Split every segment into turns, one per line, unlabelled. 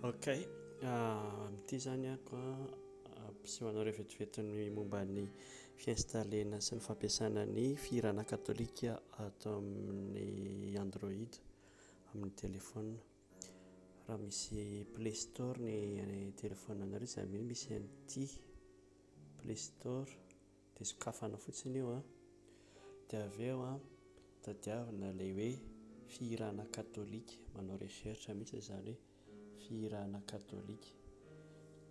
Ok, amin'ity zany ako ampiseho anareo vetivetin'ny momba ny fiinstalena sy ny fampiasana ny filana katolika atao amin'ny Android amin'ny telefona. Raha misy Play Store ny telefonanareo izany misy an'ity Play Store dia sokafana fotsiny io dia avy eo tadiavina ilay hoe filana katolika, manao recherche mihitsy izany hoe filana katolika,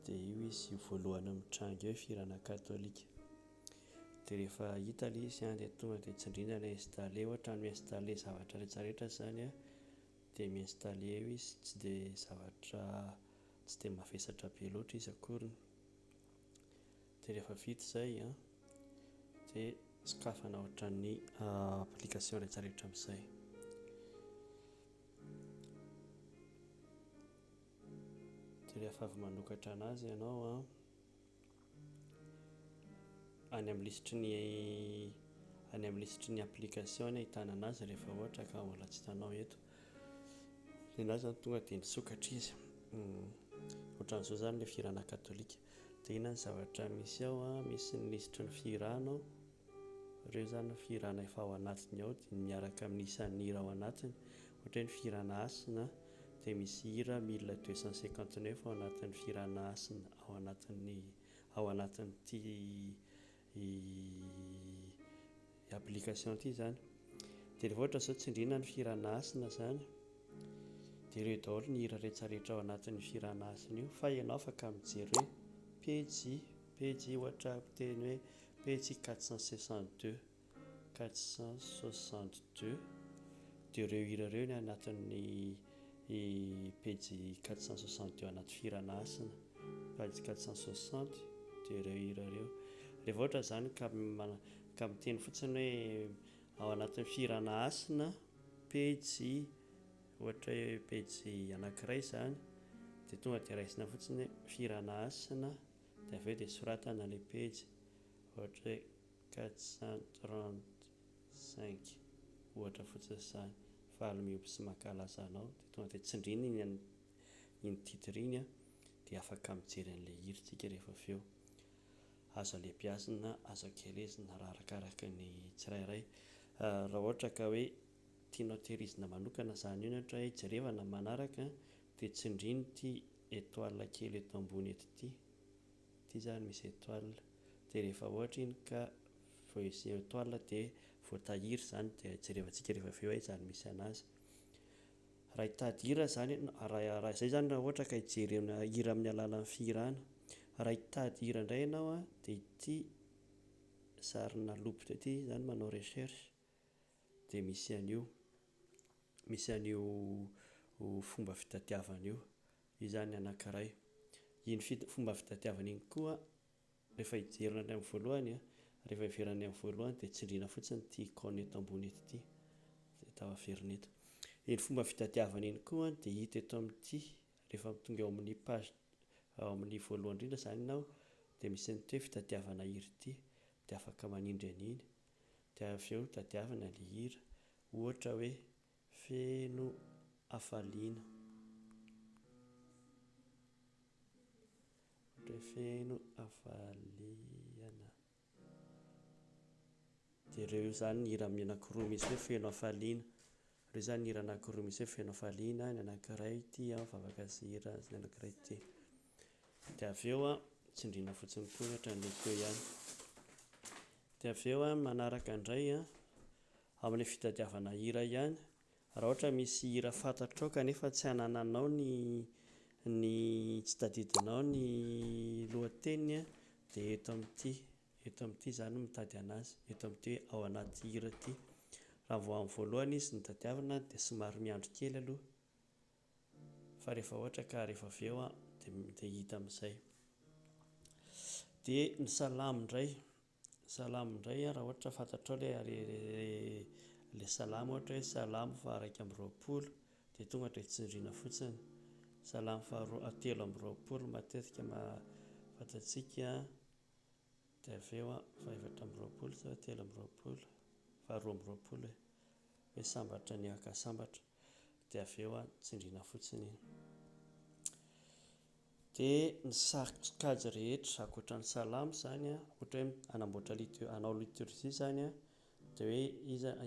dia io izy voalohany mitranga eo filana katolika. Dia rehefa hita ilay izy dia tonga dia tsindriana ilay installé, ohatra ny installé zavatra rehetrarehetra izany dia mi-installé eo izy, tsy dia zavatra tsy dia mavesatra be loatra izy akoriny. Dia rehefa vita izay dia sokafana ohatran'ny application rehetrarehetra amin'izay. Dia rehefa avy manokatra anazy ianao any amin'ny lisitry ny application ahitana anazy rehefa ohatra ka mbola tsy hitanao eto. Dia na izany tonga dia nisokatra izy, ohatran'izao izany ilay filana katolika. Dia inona ny zavatra misy ao misy ny lisitry ny filana, ireo izany ny filana efa ao anatiny ao dia miaraka amin'ny isan'ny hira ao anatiny. Ohatra hoe ny filana hasina dia misy hira 1259 ao anatin'ny filana hasina ao anatin'ity application ity izany. Dia rehefa ohatra izao tsindriana ny filana hasina izany dia ireo daholo ny hira rehetrarehetra ao anatin'ny filana hasina io, fa ianao afaka mijery hoe pejy ohatra teny hoe pejy 462 dia ireo hira ireo ny anatin'ny pejy 462 anaty filana hasina, pejy 460 dia ireo hira ireo. Rehefa ohatra izany ka miteny fotsiny hoe ao anatin'ny filana hasina pejy ohatra hoe pejy anankiray izany dia tonga dia raisina fotsiny hoe filana hasina dia avy eo dia soratana ilay pejy ohatra hoe 435 ohatra fotsiny izany, faly miompy sy mankalaza anao dia tonga dia tsindriana iny titre iny dia afaka mijery an'ilay hira isika rehefa avy eo. Azo alehibiazina, azo ankelezina raha arakaraka ny tsirairay. Raha ohatra ka hoe tianao tehirizina manokana izany iny ohatra hoe jerevana manaraka dia tsindriana ity étoile kely eto ambony eto ity izany misy étoile, dia rehefa ohatra iny ka voaisy étoile dia voatahiry izany dia jerevantsika rehefa avy eo aiza no misy anazy. Raha hitady hira izany raha izay izany raha ohatra ka hijery hira amin'ny alalan'ny fihirana. Raha hitady hira indray ianao dia ity sarina lopitra ity izany manao recherche dia misy an'io fomba fitadiavana io, io izany anankiray. Iny fomba fitadiavana iny koa rehefa hijerina any amin'ny voalohany rehefa heverina amin'ny voalohany dia tsindriana fotsiny ity icône eto ambony eto ity dia tafaverina eto. Iny fomba fitadiavana iny koa dia hita eto amin'ity rehefa tonga eo amin'ny page ao amin'ny voalohany indrindra izany ianao dia misy an'ity hoe fitadiavana hira ity dia afaka manindry an'iny dia avy eo tadiavina ilay hira ohatra hoe feno hafaliana, dia ireo izany ny hira amin'ny anankiroa misy hoe feno hafaliana, ireo izany ny hira anankiroa misy hoe feno hafaliana, ny anankiray ity mivavaka sy hira, ny anankiray ity. Dia avy eo tsindriana fotsiny koa ohatra an'ilay teo ihany. Dia avy eo manaraka indray amin'ny fitadiavana hira ihany, raha ohatra misy hira fantatrao kanefa tsy anananao ny tsy tadidinao ny lohateniny dia eto amin'ity izany mitady anazy, eto amin'ity hoe ao anaty hira ity. Raha vao amin'ny voalohany izy no tadiavina dia somary miandry kely aloha fa rehefa ohatra ka rehefa avy eo dia hita amin'izay. Dia ny salamo indray raha ohatra fantatrao ilay salamo ohatra hoe salamo 120 dia tonga dia tsindriana fotsiny salamo 320 matetika fantatsika dia avy eo 420 sa 320 220 hoe sambatra ny aka sambatra dia avy eo tsindriana fotsiny iny. Dia ny kajy rehetra ankoatra ny salamo izany a, ohatra hoe hanamboatra hanao liturgie izany a, dia hoe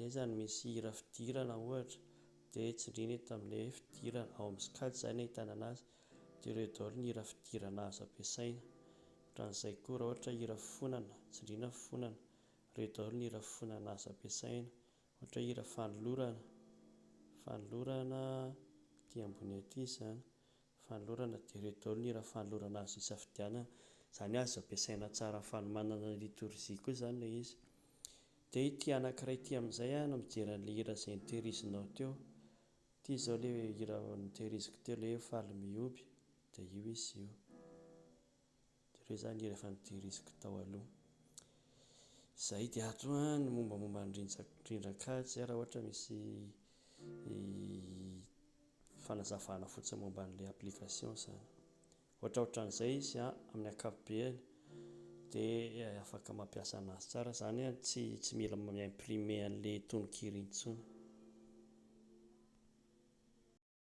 iza no misy hira fidirana ohatra dia tsindriana eto amin'ilay fidirana ao amin'ny kajy izany ahitana anazy, dia ireo daholo ny hira fidirana azo ampiasaina. Ohatran'izay koa raha ohatra hira fonana, tsindriana fonana, ireo daholo ny hira fonana azo ampiasaina. Ohatra hira fanolorana aty ambony aty izany, fanolorana dia ireo daholo ny hira fanolorana azo isafidianana, izany azo ampiasaina tsara amin'ny fanomanana liturgie koa izany ilay izy. Dia ity anankiray ity amin'izay no mijery an'ilay hira izay notehirizinao teo. Ity izao ilay hira nitehiriziko teo ilay hoe faly mioby, dia io izy io. Dia ireo izany hira efa nitehiriziko tao aloha. Izay dia ato ny mombamomba ny rindran-kajy raha ohatra misy fanazavana fotsiny momba an'ilay application izany. Ohatrohatran'izay izy amin'ny ankapobeny dia afaka mampiasa anazy tsara, izany tsy mila mi-imprimer an'ilay tononkira intsony.